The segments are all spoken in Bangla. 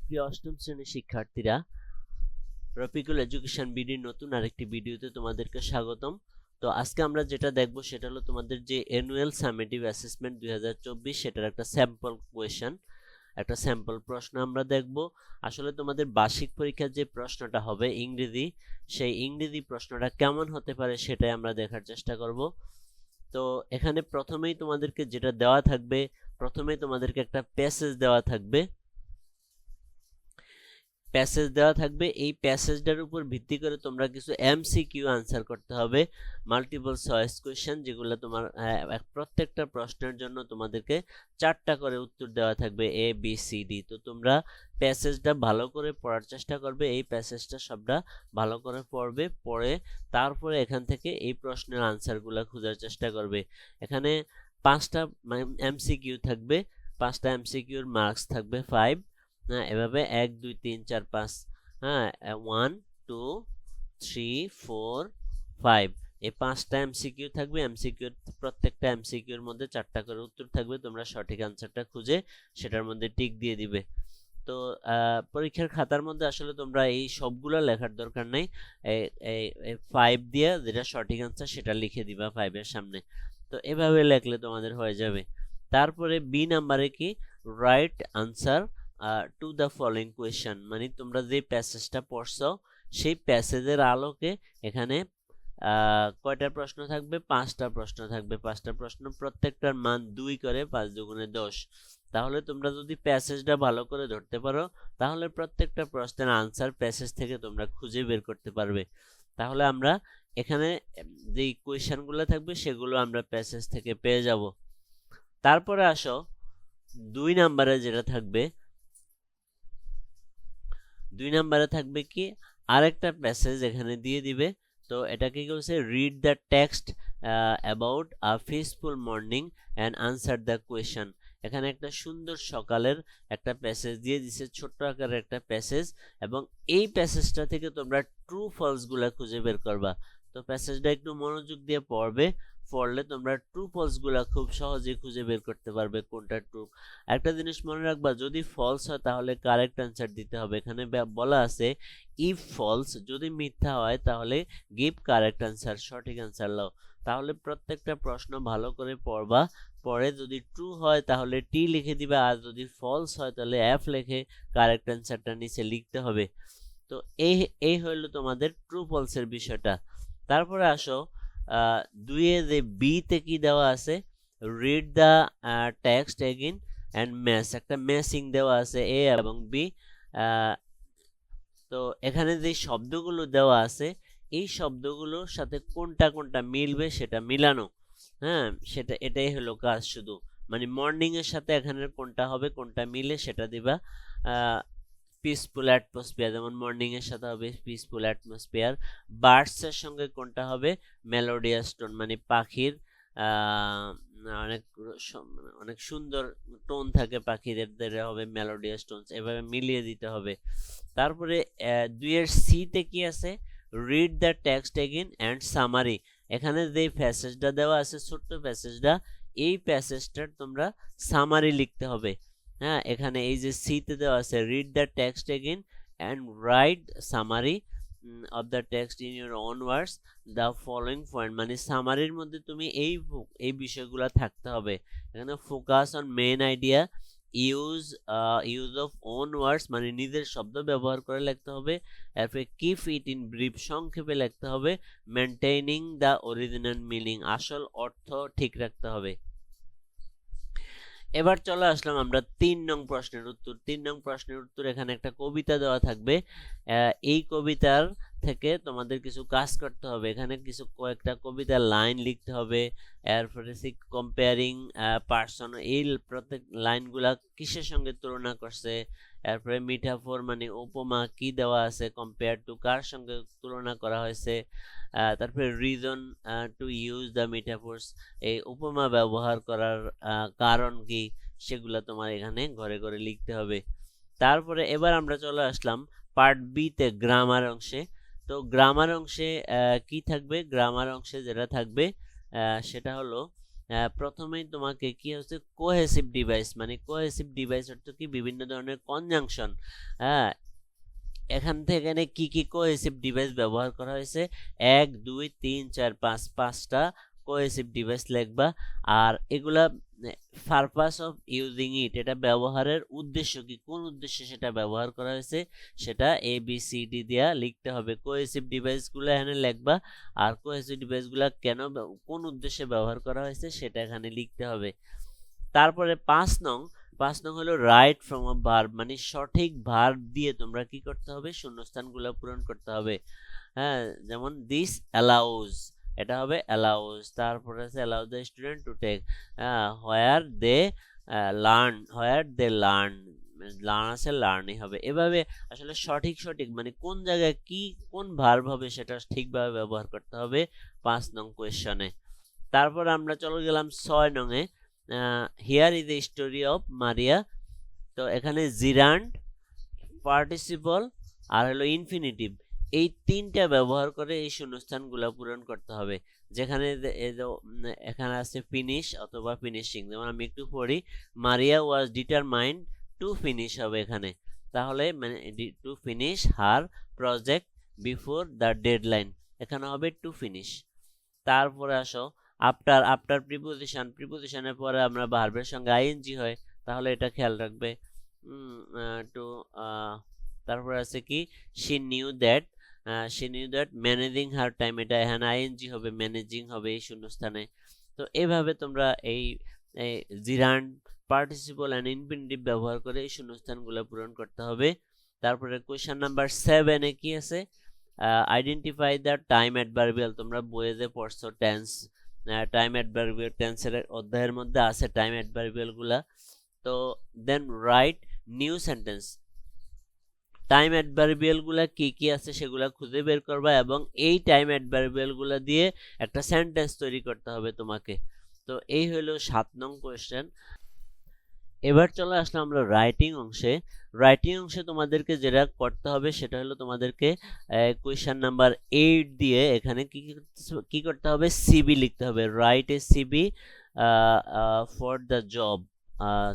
প্রিয় অষ্টম শ্রেণীর শিক্ষার্থীরা, রফিকুল এডুকেশন বিডির নতুন আরেকটি ভিডিওতে তোমাদেরকে স্বাগতম। তো আজকে আমরা যেটা দেখব সেটা হলো তোমাদের যে অ্যানুয়াল সামেটিভ অ্যাসেসমেন্ট 2024 সেটার একটা স্যাম্পল কোয়েশ্চেন, একটা স্যাম্পল প্রশ্ন আমরা দেখব। আসলে তোমাদের বার্ষিক পরীক্ষার যে প্রশ্নটা হবে ইংরেজি, সেই ইংরেজি প্রশ্নটা কেমন হতে পারে সেটাই আমরা দেখার চেষ্টা করব। তো এখানে প্রথমেই তোমাদেরকে যেটা দেওয়া থাকবে, প্রথমেই তোমাদেরকে একটা প্যাসেজ দেওয়া থাকবে। এই প্যাসেজটার উপর ভিত্তি করে তোমরা কিছু এমসিকিউ আনসার করতে হবে, মাল্টিপল চয়েস কোশ্চেন, যেগুলো তোমার প্রত্যেকটা প্রশ্নের জন্য তোমাদেরকে 4টা করে উত্তর দেওয়া থাকবে, এ বি সি ডি। তো তোমরা প্যাসেজটা ভালো করে পড়ার চেষ্টা করবে, এই প্যাসেজটা সবটা ভালো করে পড়বে, পড়ে তারপরে এখান থেকে এই প্রশ্নের আনসারগুলো খোঁজার চেষ্টা করবে। এখানে 5টা এমসিকিউ থাকবে, 5টা এমসিকিউর মার্কস থাকবে 5। হ্যাঁ, এভাবে 1 2 3 4 5, হ্যাঁ 1 2 3 4 5, এই 5টা এমসিকিউ থাকবে। প্রত্যেকটা এমসিকিউর মধ্যে 4টা করে উত্তর থাকবে। তোমরা সঠিক আনসারটা খুঁজে সেটার মধ্যে টিক দিয়ে দিবে। তো পরীক্ষার খাতার মধ্যে আসলে তোমরা এই সবগুলো লেখার দরকার নেই, 5 দিয়ে যেটা সঠিক আনসার সেটা লিখে দিবা 5 এর সামনে। তো এভাবে লিখলে তোমাদের হয়ে যাবে। তারপরে বি নাম্বারে কি, right answer to the following question, মানে তোমরা যে প্যাসেজটা পড়ছো সেই প্যাসেজের আলোকে এখানে কয়টা প্রশ্ন থাকবে, 5টা প্রশ্ন থাকবে। 5টা প্রশ্ন, প্রত্যেকটার মান 2 করে, 5 দুগুণে 10। তাহলে তোমরা যদি প্যাসেজটা ভালো করে ধরতে পারো তাহলে প্রত্যেকটা প্রশ্নের আনসার প্যাসেজ থেকে তোমরা খুঁজে বের করতে পারবে। তাহলে আমরা এখানে যে কোয়েশ্চেনগুলো থাকবে সেগুলো আমরা প্যাসেজ থেকে পেয়ে যাব। তারপরে আসো 2 নাম্বারে যেটা থাকবে, 2 নাম্বারে থাকবে কি, আরেকটা প্যাসেজ এখানে দিয়ে দিবে। তো এটা কি বলছে, read the text about a peaceful morning and answer the question. এখানে একটা সুন্দর সকালের একটা প্যাসেজ দিয়ে দিছে, ছোট্ট আকারের একটা প্যাসেজ, এবং এই প্যাসেজটা থেকে তোমরা ট্রু ফলস গুলা খুঁজে বের করবা। তো প্যাসেজটা একটু মনোযোগ দিয়ে পড়বে, পড়লে তোমরা ট্রু ফলস গুলা খুব সহজেই খুঁজে বের করতে পারবে কোনটা ট্রু। একটা জিনিস মনে রাখবা, যদি ফলস হয় তাহলে কারেক্ট অ্যান্সার দিতে হবে। এখানে বলা আছে ইফ ফলস, যদি মিথ্যা হয় তাহলে গিভ কারেক্ট অ্যান্সার, সঠিক অ্যান্সার লাও। তাহলে প্রত্যেকটা প্রশ্ন ভালো করে পড়বা, পরে যদি ট্রু হয় তাহলে টি লিখে দিবা, আর যদি ফলস হয় তাহলে এফ লিখে কারেক্ট অ্যান্সারটা নিচে লিখতে হবে। তো এই এই হলো তোমাদের ট্রু ফলসের বিষয়টা। তারপরে আসো 2 যে বিতে কি দেওয়া আছে, read the text again and match, একটা ম্যাচিং দেওয়া আছে এ এবং বি। তো এখানে যে শব্দগুলো দেওয়া আছে এই শব্দগুলোর সাথে কোনটা কোনটা মিলবে সেটা মিলানো। হ্যাঁ, এটাই হলো কাজ শুধু, মানে মর্নিং এর সাথে এখানে কোনটা হবে, কোনটা মিলে সেটা দিবা। পিসফুল অ্যাটমসফিয়ার, যেমন মর্নিং এর সাথে হবে পিসফুল অ্যাটমসফিয়ার। বার্ডস এর সঙ্গে কোনটা হবে, মেলোডিয়াস টোন, মানে পাখির অনেক অনেক সুন্দর টোন থাকে পাখিদের, হবে মেলোডিয়াস টোনস, এভাবে মিলিয়ে দিতে হবে। তারপরে 2 এর সিতে কি আছে, read the text again and summary. এখানে যে প্যাসেজটা দেওয়া আছে ছোট্ট প্যাসেজটা, এই প্যাসেজটার তোমরা সামারি লিখতে হবে। হ্যাঁ, এখানে এই যে সিতে দেওয়া আছে read the text again and right summary of the text in your own words the following point, মানে সামারির মধ্যে তুমি এই বিষয়গুলো থাকতে হবে। এখানে focus on main idea, use of own words, মানে নিজের শব্দ ব্যবহার করে লিখতে হবে। এরপরে কিপ ইট ইন ব্রিফ, সংক্ষেপে লিখতে হবে। মেনটেইনিং দ্য অরিজিনাল মিনিং, আসল অর্থ ঠিক রাখতে হবে। এবার চলে আসলাম আমরা 3 নং প্রশ্নের উত্তর। 3 নং প্রশ্নের উত্তর, এখানে একটা কবিতা দেওয়া থাকবে। এই কবিতার থেকে তোমাদের কিছু কাজ করতে হবে। এখানে কয়েকটা কবিতার লাইন লিখতে হবে। এরপরে কম্পেয়ারিং পার্সন, এই প্রত্যেক লাইনগুলা কিসের সঙ্গে তুলনা করছে। এরপরে মিটাফোর, মানে উপমা কি দেওয়া আছে, কম্পেয়ার টু কার সঙ্গে তুলনা করা হয়েছে। তারপরে রিজন টু ইউজ দ্য মিটাফোর্স, এই উপমা ব্যবহার করার কারণ কি, সেগুলো তোমার এখানে ঘরে ঘরে লিখতে হবে। তারপরে এবার আমরা চলে আসলাম পার্ট বি তে, গ্রামার অংশে। তো গ্রামার অংশে কি থাকবে, গ্রামার অংশে যেটা থাকবে সেটা হলো প্রথমেই তোমাকে কি হচ্ছে কোহেসিভ ডিভাইস, মানে কোহেসিভ ডিভাইস অর্থ কি বিভিন্ন ধরনের কনজাংশন। হ্যাঁ, এখান থেকে এখানে কি কি কোহেসিভ ডিভাইস ব্যবহার করা হয়েছে, 1 2 3 4 5, পাঁচটা কোহেসিভ ডিভাইস লিখবা। আর এগুলা পারপাস অফ ইউজিং ইট, এটা ব্যবহারের উদ্দেশ্য কি, কোন উদ্দেশ্যে সেটা ব্যবহার করা হয়েছে সেটা ABCD দিয়া লিখতে হবে। কোহেসিভ ডিভাইসগুলো এখানে লিখবা, আর কোহেসিভ ডিভাইসগুলো কেন কোন উদ্দেশ্যে ব্যবহার করা হয়েছে সেটা এখানে লিখতে হবে। তারপরে 5 নং হলো রাইট ফ্রম আ ভার্ব, মানে সঠিক ভার্ব দিয়ে তোমরা কি করতে হবে, শূন্যস্থানগুলো পূরণ করতে হবে। হ্যাঁ, যেমন দিস অ্যালাউজ, এটা হবে অ্যালাউজ। তারপরে আছে allow the student to take, where they learn, where they learn, learn আছে লার্নই হবে। এভাবে আসলে সঠিক মানে কোন জায়গায় কি কোন ভার্ব হবে সেটা ঠিকভাবে ব্যবহার করতে হবে 5 নং কোয়েশ্চনে। তারপর আমরা চলে গেলাম 6 নং এ, here is the story of Maria. তো এখানে জিরান্ড, পার্টিসিপল আর হলো ইনফিনিটিভ, এই তিনটা ব্যবহার করে এই শূন্যস্থানগুলো পূরণ করতে হবে। যেখানে এখানে আছে ফিনিশ অথবা ফিনিশিং, যেমন আমি একটু পড়ি, মারিয়া ওয়াজ ডিটারমাইন্ড টু ফিনিশ হবে এখানে, তাহলে মানে to finish her project before the deadline, এখানে হবে টু ফিনিশ। তারপরে আসো আফটার প্রিপোজিশনের পরে আমরা ভার্বের সঙ্গে আইএনজি হয়, তাহলে এটা খেয়াল রাখবে। টু তারপরে আছে কি she knew that managing her time, এটা এখানে আইএনজি হবে, ম্যানেজিং হবে এই শূন্যস্থানে। তো এভাবে তোমরা এই জিরান্ড, পার্টিসিপল এন্ড ইনফিনিটিভ ব্যবহার করে এই শূন্যস্থানগুলো পূরণ করতে হবে। তারপরে কোয়েশ্চন নাম্বার 7 এ কি আছে, আইডেন্টিফাই দ্য টাইম অ্যাডভার্বিয়াল। তোমরা বইয়ে যে পড়ছো টেন্স, টাইম অ্যাডভার্বিয়াল টেন্সের অধ্যায়ের মধ্যে আছে টাইম অ্যাডভার্বিয়াল গুলা। তো then write new sentence, time adverbial গুলা কি কি আছে সেগুলা খুঁজে বের করবা এবং এই টাইম অ্যাডভার্বিয়াল গুলা দিয়ে একটা সেন্টেন্স তৈরি করতে হবে তোমাকে। তো এই হলো 7 নং কোয়েশ্চেন। এবার চলে আসলাম আমরা রাইটিং অংশে তোমাদেরকে যেটা করতে হবে সেটা হলো তোমাদেরকে কোয়েশ্চেন নাম্বার 8 দিয়ে এখানে কি করতে হবে, সিবি লিখতে হবে। Write a CB for the job,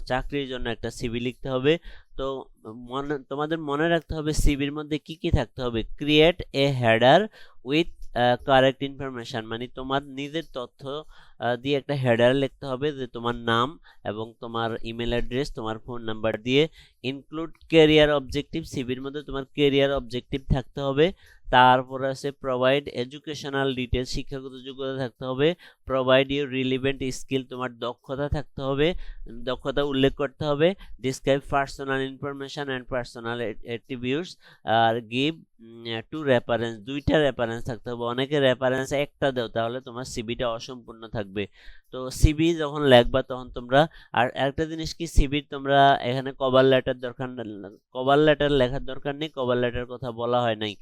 চাকরির জন্য একটা সিবি লিখতে হবে। তো তোমাদের মনে রাখতে হবে সিবির মধ্যে কি কি থাকতে হবে, create a header with correct information, মানে তোমার নিজের তথ্য দিয়ে একটা হেডার লিখতে হবে, যে তোমার নাম এবং তোমার ইমেল অ্যাড্রেস, তোমার ফোন নাম্বার দিয়ে। ইনক্লুড ক্যারিয়ার অবজেক্টিভ, সিভির মধ্যে তোমার ক্যারিয়ার অবজেক্টিভ থাকতে হবে। তারপর আছে প্রোভাইড এডুকেশনাল ডিটেলস, শিক্ষাগত যোগ্যতা থাকতে হবে। প্রোভাইড ইউর রিলিভেন্ট স্কিল, তোমার দক্ষতা থাকতে হবে, দক্ষতা উল্লেখ করতে হবে। Describe personal information and personal attributes, আর গিভ টু রেফারেন্স, দুইটা রেফারেন্স থাকতে হবে। অনেকে রেফারেন্স একটা দাও, তাহলে তোমার সিভিটা অসম্পূর্ণ থাকবে। তো সিভি যখন লিখবা তখন তোমরা, আর একটা জিনিস কি, সিভির তোমরা এখানে কভার লেটার লেখার দরকার নেই, কভার লেটার কথা বলা হয় নাই।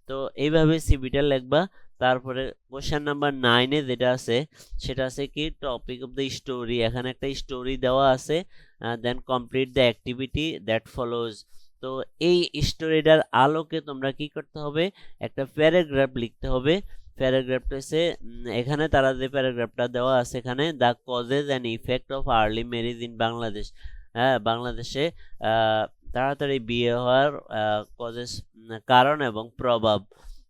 তো এইভাবে সিভিটা লিখবা। তারপরে কোশ্চেন নাম্বার 9 এ যেটা আছে সেটা আছে কি টপিক অফ দ্য স্টোরি, এখানে একটা স্টোরি দেওয়া আছে। Then complete the activity that follows. তো এই স্টোরিটার আলোকে তোমরা কি করতে হবে, একটা প্যারাগ্রাফ লিখতে হবে। প্যারাগ্রাফটা হচ্ছে এখানে তারা যে প্যারাগ্রাফটা দেওয়া আছে এখানে, the causes and effect of early marriage in Bangladesh. হ্যাঁ, বাংলাদেশে তাড়াতাড়ি বিয়ে হওয়ার কজেস, কারণ এবং প্রভাব।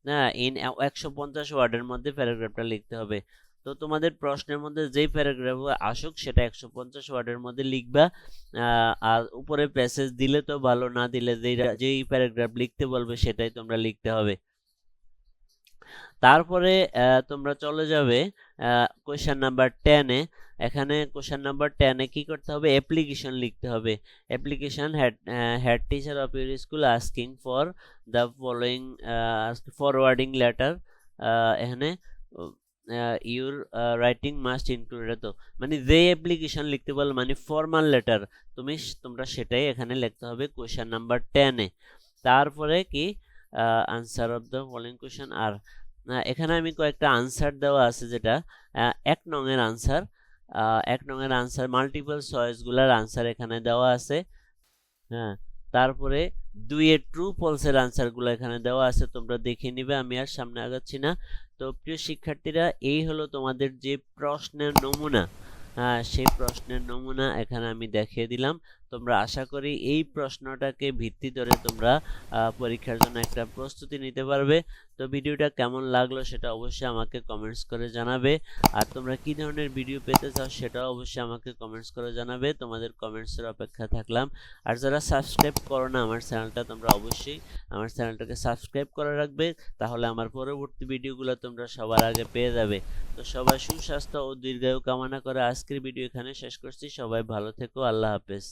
হ্যাঁ, ইন 150 ওয়ার্ডের মধ্যে প্যারাগ্রাফটা লিখতে হবে। তো তোমাদের প্রশ্নের মধ্যে যেই প্যারাগ্রাফ আসুক সেটা 150 ওয়ার্ডের মধ্যে লিখবা। আর উপরে প্যাসেজ দিলে তো ভালো, না দিলে যেই প্যারাগ্রাফ লিখতে বলবে সেটাই তোমরা লিখতে হবে। তারপরে তোমরা চলে যাবে কোয়েশ্চেন নাম্বার 10 এ। এখানে কোয়েশ্চেন নাম্বার 10 এ কি করতে হবে, অ্যাপ্লিকেশন লিখতে হবে। Application head teacher of your school asking for the following, forwarding letter. এখানে ইউর রাইটিং মাস্ট ইনক্লুড, তো মানে যে অ্যাপ্লিকেশন লিখতে বল মানে ফর্মাল লেটার, তোমরা সেটাই এখানে লিখতে হবে কোয়েশ্চেন নাম্বার 10 এ। তারপরে কি answer of the following question, আর এখানে আমি কয়েকটা আনসার দেওয়া আছে, যেটা 1 নং এর আনসার মাল্টিপল চয়েস গুলার আনসার এখানে দেওয়া আছে। হ্যাঁ, তারপরে 2 এর ট্রু ফলস এর আনসার গুলো এখানে দেওয়া আছে, তোমরা দেখে নিবে, আমি আর সামনে আগাচ্ছি না। তো প্রিয় শিক্ষার্থীরা, এই হলো তোমাদের যে প্রশ্নের নমুনা, সেই প্রশ্নের নমুনা এখানে আমি দেখিয়ে দিলাম। তোমরা আশা করি এই প্রশ্নটাকে ভিত্তি ধরে তোমরা পরীক্ষার জন্য একটা প্রস্তুতি নিতে পারবে। তো ভিডিওটা কেমন লাগলো সেটা অবশ্যই আমাকে কমেন্টস করে জানাবে, আর তোমরা কি ধরনের ভিডিও পেতে চাও সেটাও অবশ্যই আমাকে কমেন্টস করে জানাবে। তোমাদের কমেন্টসের অপেক্ষা থাকলাম। আর যারা সাবস্ক্রাইব করো না আমার চ্যানেলটা, তোমরা অবশ্যই আমার চ্যানেলটাকে সাবস্ক্রাইব করে রাখবে, তাহলে আমার পরবর্তী ভিডিওগুলো তোমরা সবার আগে পেয়ে যাবে। তো সবাই সুস্বাস্থ্য ও দীর্ঘায়ু কামনা করে আজকের ভিডিও এখানে শেষ করছি। সবাই ভালো থেকো, আল্লাহ হাফেজ।